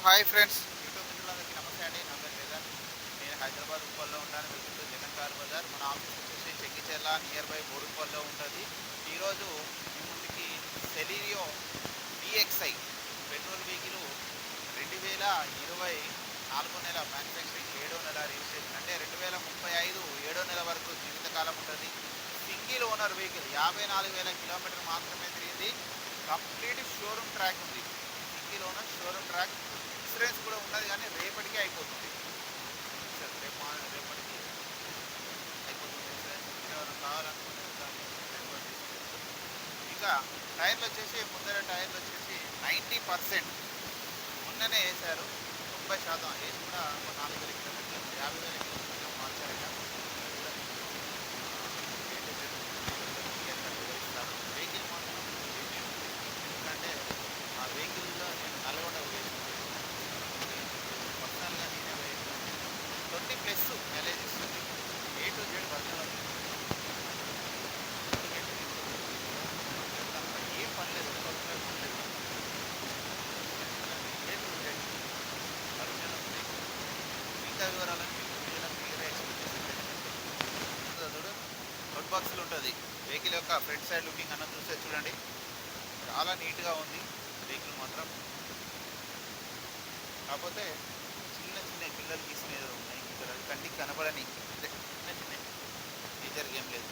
Hi friends, YouTube మిత్రులందరికీ నమస్తే అండి. నా పేరు జగన్. నేను హైదరాబాద్ ఉప్పల్లో ఉంటాను. వెళ్తుంటే జగన్ కార్ బజార్. మన ఆఫీస్ వచ్చేసి చెక్కిచెర్ల నియర్ బై బోడుప్పల్లో ఉంటుంది. ఈరోజు మీ ముందుకి సెలీరియో DXi పెట్రోల్ వెహికల్ 2020 4వ నెల మ్యానుఫ్యాక్చరింగ్ 7వ నెల రిజిస్ట్రేషన్, అంటే 2035 7వ నెల వరకు జీవితకాలం ఉంటుంది. సింగిల్ ఓనర్ వెహికల్, 54,000 కిలోమీటర్ మాత్రమే తిరిగింది. కంప్లీట్ షోరూమ్ ట్రాక్ ఉంది. Single owner showroom track, insurance కూడా ఉన్నది, కానీ రేపటికే అయిపోతుంది. రేపటికి అయిపోతుంది ఇన్సూరెన్స్. ఎవరైనా కావాలనుకుంటే దాన్ని రెన్యువల్ చేసుకోవచ్చు. ఇంకా టైర్లు వచ్చేసి, ముందర టైర్లు వచ్చేసి 90% మొన్ననే వేశారు. 90% వేసి కూడా 4,000 కిలోమీటర్లు 50,000 కిలోమీటర్లు మార్చారట. వెహికల్ మాత్రం ఎందుకంటే ఆ వెహికల్లో నేను నల్గొండ వేసాను. పర్సనల్గా నేనే వేసాను. 20+ మైలేజ్ ఇస్తుంది. A to Z వర్షాలు ఏ పని లేదు, ఒక్క రూపాయి పని లేదు. A to Z వర్షాలు ఉంది. మిగతా వివరాలను మీకు వీడియోలో క్లియర్గా ఎక్స్ప్లెయిన్ చేసి చూడు. అవుట్ బాక్స్లు ఉంటుంది. వెహికల్ యొక్క ఫ్రంట్ సైడ్ లుకింగ్ అన్న చూస్తే చూడండి, చాలా నీట్గా ఉంది వెహికల్ మాత్రం. కాకపోతే చిన్న చిన్న పిల్లలు గీసినవి ఉన్నాయి. ఇక్కడ కంటికి కనపడని చిన్న చిన్న ఫీచర్ ఏం లేదు.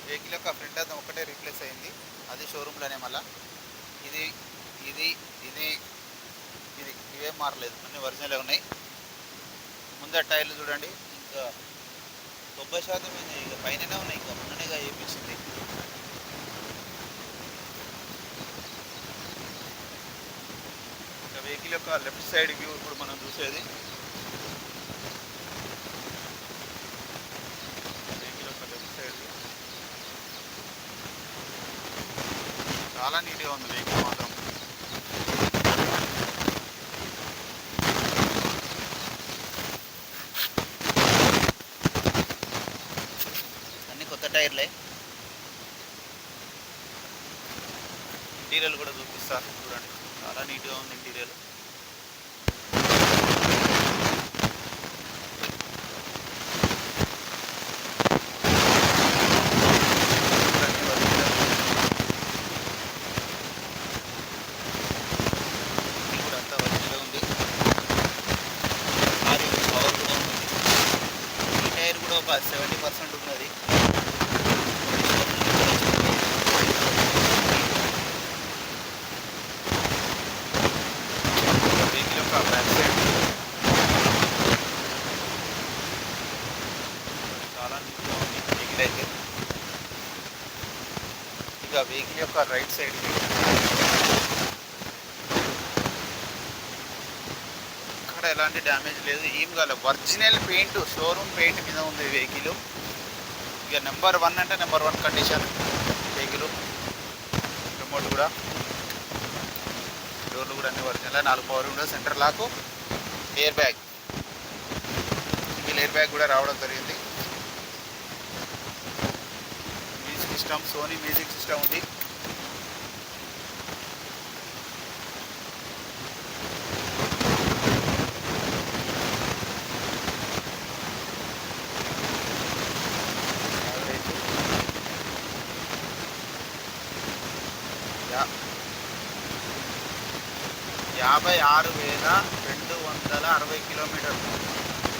వెహికల్ యొక్క ఫ్రంట్ అద్దం ఒకటే రీప్లేస్ అయింది, అది షోరూంలోనే. మళ్ళీ ఇది ఇది ఇది ఇది ఇవేం మారలేదు, అన్నీ ఒరిజినలే ఉన్నాయి. ముందర టైర్లు చూడండి, ఇంకా 90% ఇక పైననే ఉన్నాయి, ఇంకా మొన్ననేగా వేయించింది. ఇంకా వెహికల్ యొక్క లెఫ్ట్ సైడ్ వ్యూ ఇప్పుడు మనం చూసేది. వెహికల్ యొక్క లెఫ్ట్ సైడ్ వ్యూ చాలా నీట్గా ఉంది వెహికల్ మాత్రం. కొత్త టైర్లే. ఇంటీరియల్ కూడా చూపిస్తారు చూడండి, చాలా నీట్గా ఉంది ఇంటీరియల్. కూడా అంతా మంచిగా ఉంది. పవర్ కూడా ఉంది. ఈ టైర్ కూడా ఒక 70% ఉన్నది. చాలా నీట్గా ఉంది వెహికల్ అయితే. ఇక వెహికల్ యొక్క రైట్ సైడ్ ఇక్కడ ఎలాంటి డ్యామేజ్ లేదు, ఏం కాలేదు. ఒరిజినల్ పెయింట్, షోరూమ్ పెయింట్ మీద ఉంది వెహికల్. ఇక నెంబర్ 1 అంటే నెంబర్ 1 కండిషన్ వెహికల్. రిమోట్ కూడా, డోర్లు కూడా అన్ని original. 4 power window, center lock, air bag, single air bag కూడా రావడం జరిగింది. Music system, Sony music system ఉంది. యా 56,260 కిలోమీటర్లు,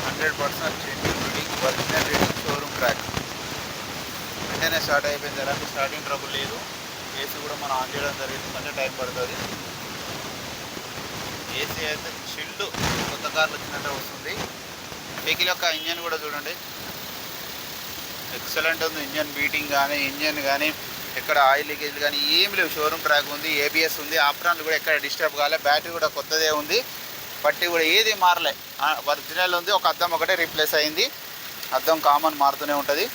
100% genuine reading, original reading, showroom track. వెంటనే స్టార్ట్ అయిపోయింది, ఎలాంటి స్టార్టింగ్ ట్రబుల్ లేదు. ఏసీ కూడా మనం ఆన్ చేయడం జరిగింది, కొంచెం టైం పడుతుంది. ఏసీ అయితే చిల్డ్, కొత్త కార్లు వచ్చినట్టే వస్తుంది. వెహికల్ యొక్క ఇంజన్ కూడా చూడండి, ఎక్సలెంట్ ఉంది. ఇంజన్ బీటింగ్ కానీ, ఇంజన్ కానీ ఎక్కడ ఆయిల్ లీకేజ్ కానీ ఏం లేవు. షోరూమ్ ట్రాక్ ఉంది, ABS ఉంది, ఆప్రాన్లు కూడా ఎక్కడ డిస్టర్బ్ కాలే. బ్యాటరీ కూడా కొత్తదే ఉంది, పట్టి కూడా ఏది మారలే, ఒరిజినల్ ఉంది. ఒక అద్దం ఒకటే రీప్లేస్ అయింది, అద్దం కామన్ మారుతూనే ఉంటుంది.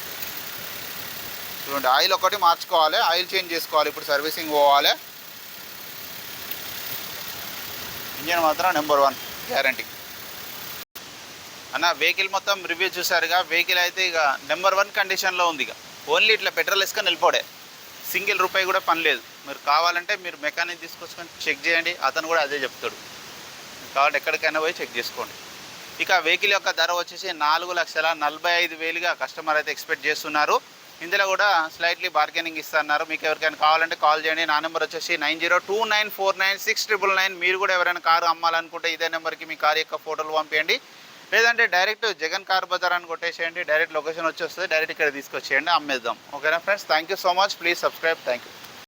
చూడండి, ఆయిల్ ఒకటి మార్చుకోవాలి, ఆయిల్ చేంజ్ చేసుకోవాలి, ఇప్పుడు సర్వీసింగ్ పోవాలి. ఇంజన్ మాత్రం నెంబర్ 1 గ్యారంటీ. అన్న వెహికల్ మొత్తం రివ్యూ చూసారుగా. వెహికల్ అయితే ఇక నెంబర్ 1 కండిషన్లో ఉంది. ఇక ఓన్లీ ఇట్లా పెట్రోల్ వేసుకొని వెళ్ళిపోడే, సింగిల్ రూపాయి కూడా పని లేదు. మీరు కావాలంటే మీరు మెకానిక్ తీసుకొచ్చుకొని చెక్ చేయండి, అతను కూడా అదే చెప్తాడు. కాబట్టి ఎక్కడికైనా పోయి చెక్ చేసుకోండి. ఇక వెహికల్ యొక్క ధర వచ్చేసి 4,45,000గా కస్టమర్ అయితే ఎక్స్పెక్ట్ చేస్తున్నారు. ఇందులో కూడా స్లైట్లీ బార్గెనింగ్ ఇస్తున్నారు. మీకు ఎవరికైనా కావాలంటే కాల్ చేయండి. నా నెంబర్ వచ్చేసి 9029496999. మీరు కూడా ఎవరైనా కారు అమ్మాలనుకుంటే ఇదే నెంబర్కి మీ కారు యొక్క ఫోటోలు పంపించండి. లేదంటే డైరెక్ట్ జగన్ కార్ బజార్ అని కొట్టేసేయండి, డైరెక్ట్ లొకేషన్ వచ్చేస్తుంది, డైరెక్ట్ ఇక్కడ తీసుకొచ్చేయండి, అమ్మేద్దాం. ఓకేనా friends, thank you so much. Please subscribe. Thank you.